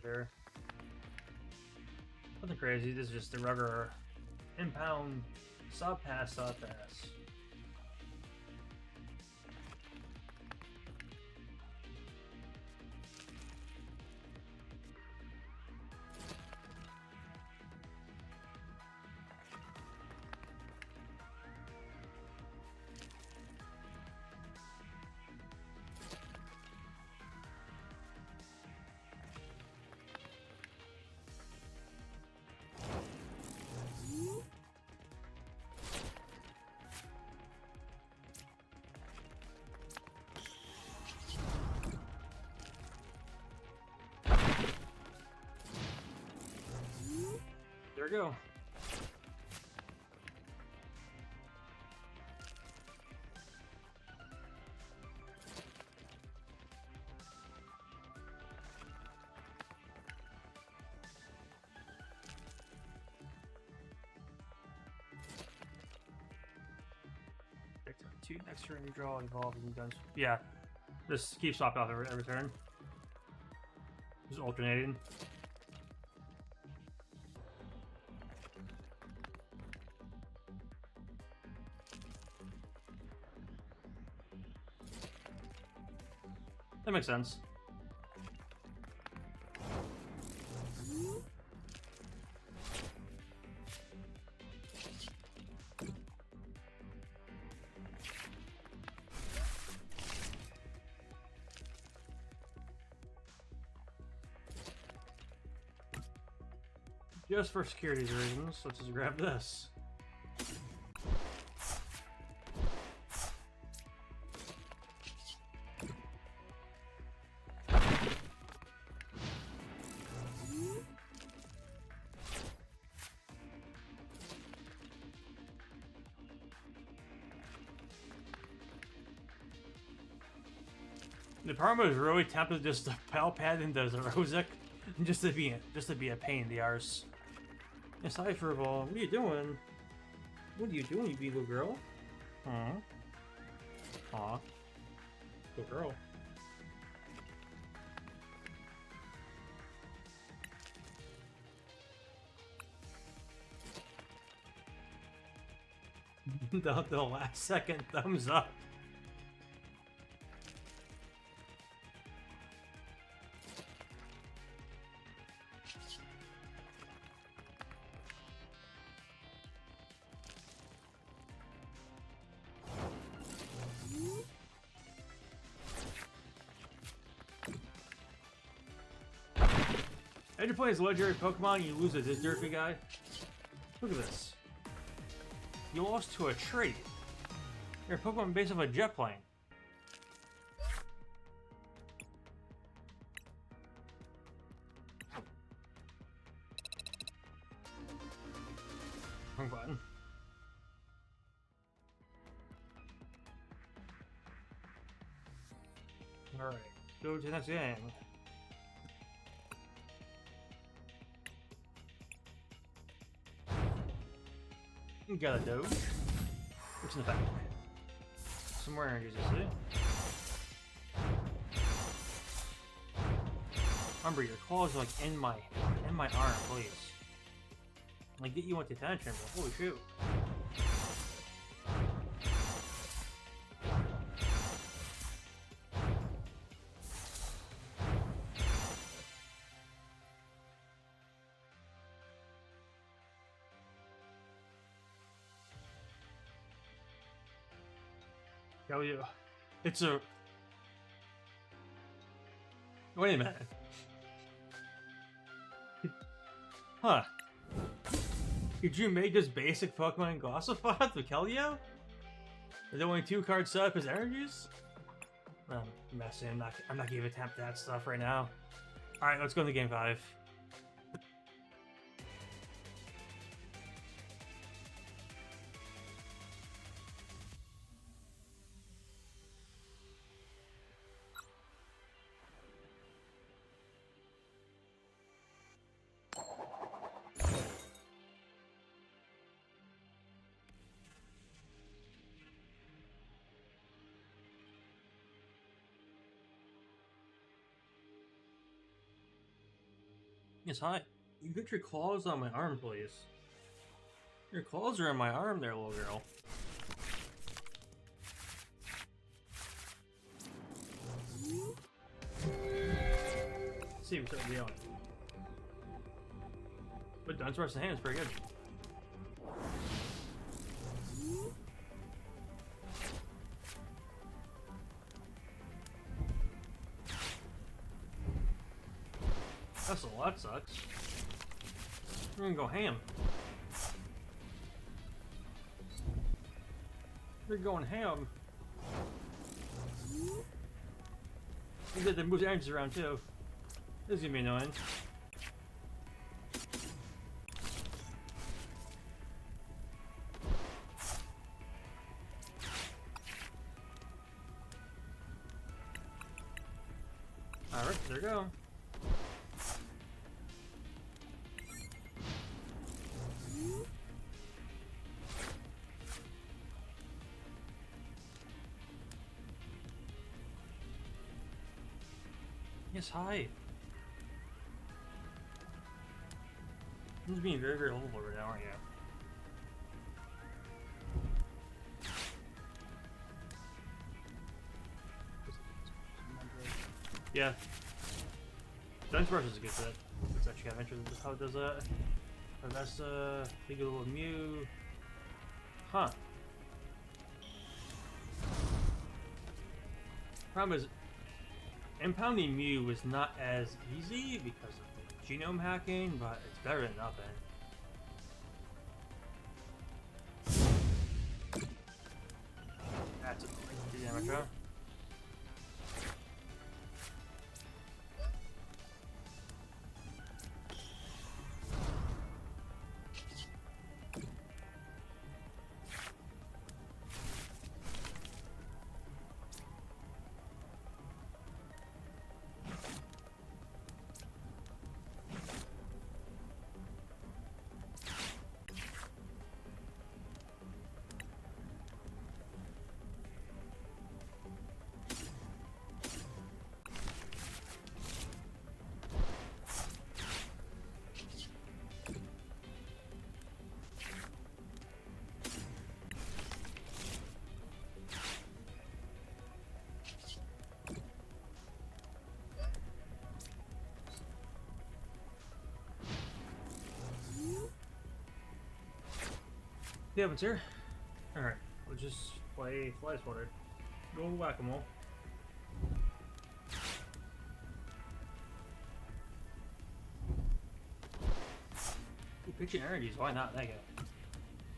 There. Nothing crazy, this is just the rugger impound sub pass. There we go. Two next turn you draw involved in Dunsparce. Yeah, this keeps swapping off every turn. Just alternating. That makes sense. Just for security's reasons, let's just grab this. The problem is really tempted just to Pal Pad into Xerosic, just to be a pain in the arse. Decipherable, what are you doing? What are you doing, you beagle girl? Huh? Aw. Good girl. the last second thumbs up. After you play as a legendary Pokemon, you lose to this derpy guy. Look at this. You lost to a tree. You're a Pokemon based off a jet plane. Wrong button. Alright, go to the next game. You got a Doge. What's in the back? Some more energies, I see. Remember, your claws are like in my arm, please. Like, get you into attention, but holy shoot. Hell yeah. It's a... Wait a minute. Huh. Did you make this basic Pokemon Glossopod with Keldeo? There's only 2 cards set up as energies? I'm messing. I'm not gonna attempt that stuff right now. Alright, let's go into game 5. Yes, hi. You get your claws on my arm, please. Your claws are on my arm there, little girl. Let's see what's up dealing. But Dunsparce in hand is pretty good. That sucks. We're gonna go ham. We're going ham. You get to move the energies around too. This is gonna be annoying. There we go. Yes, hi. This is being very, very helpful right now, aren't you? Yeah. Dunsparce is a good set. Let's actually have interest in how it does that. But that's big little Mew. Huh. Problem is, impounding Mew is not as easy because of the genome hacking, but it's better than nothing. That's a pretty damage, huh? Yeah, but here. Alright, we'll just play Fly Swatter. Go whack-a-mole. Enriching Energies, why not? That guy.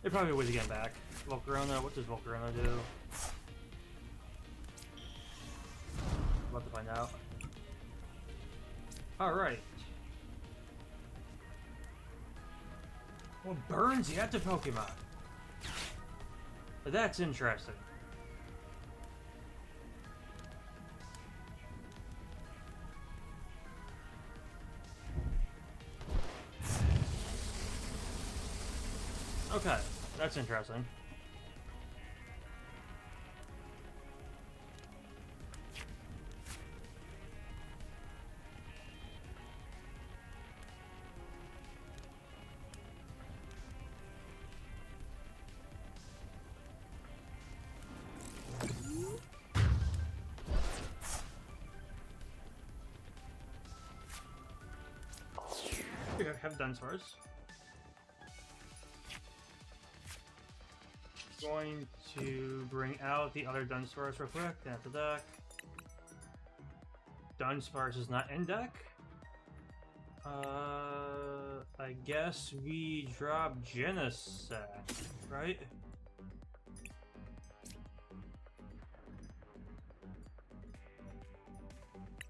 They probably always get back. Volcarona, what does Volcarona do? About to find out. Alright. Well, burns the active Pokemon. That's interesting. Okay, that's interesting. Have Dunsparce. Going to bring out the other Dunsparce real quick, then after deck. Dunsparce is not in deck. I guess we drop Genesect, right?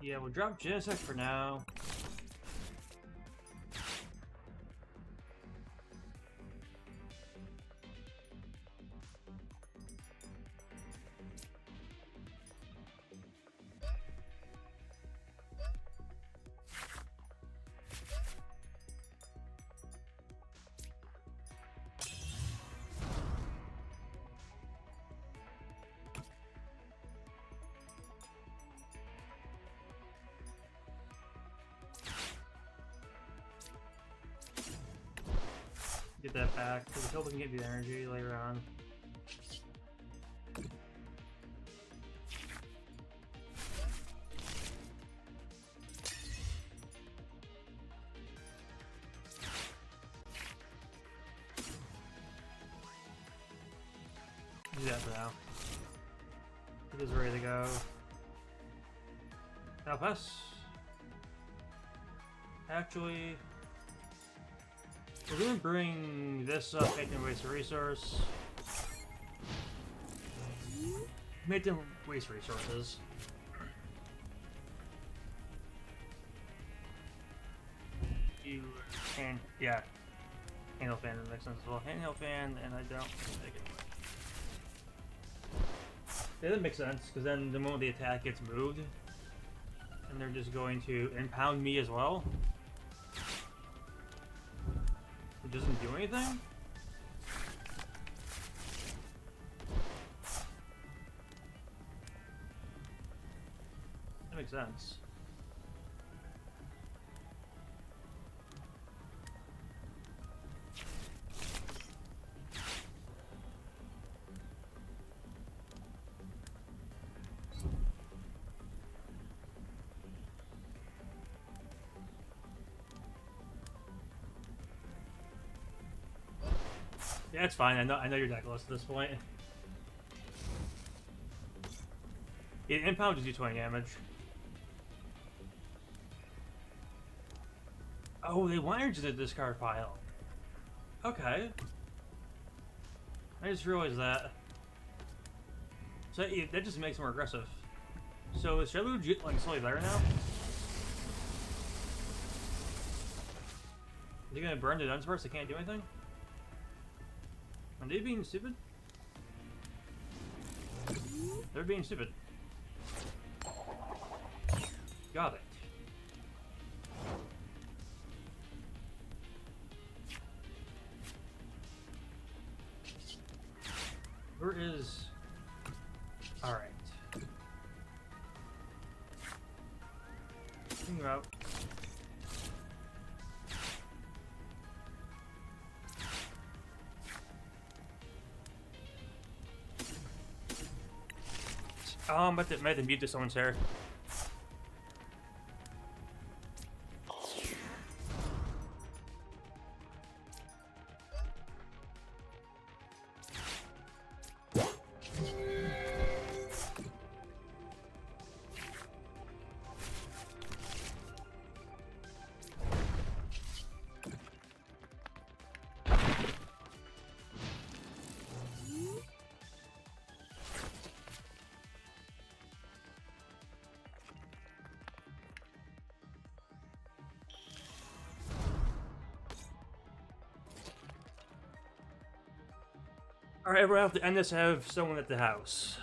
Yeah, we'll drop Genesect for now. Get that back, because Hilda can get the energy later on. Do that for now. It is ready to go. Now pass. Actually, we're gonna bring this up, make them waste a resource. Make them waste resources. You can, yeah. Handheld Fan makes sense as well. Handheld Fan, and I don't take it away. Yeah, that makes sense, because then the moment the attack gets moved, it And they're just going to impound me as well. It doesn't do anything? That makes sense. Yeah, it's fine. I know you're deckless at this point. Yeah, impound gives you 20 damage. Oh, they wanted to the discard pile. Okay. I just realized that. So yeah, that just makes it more aggressive. So is Sudowoodo like slowly better now? Is he gonna burn the Dunsparce? They can't do anything? Are they being stupid? They're being stupid. Got it. Where is... Alright. Think about... Oh, I'm about to mute this someone's hair. Alright, everyone have to end this. Have someone at the house.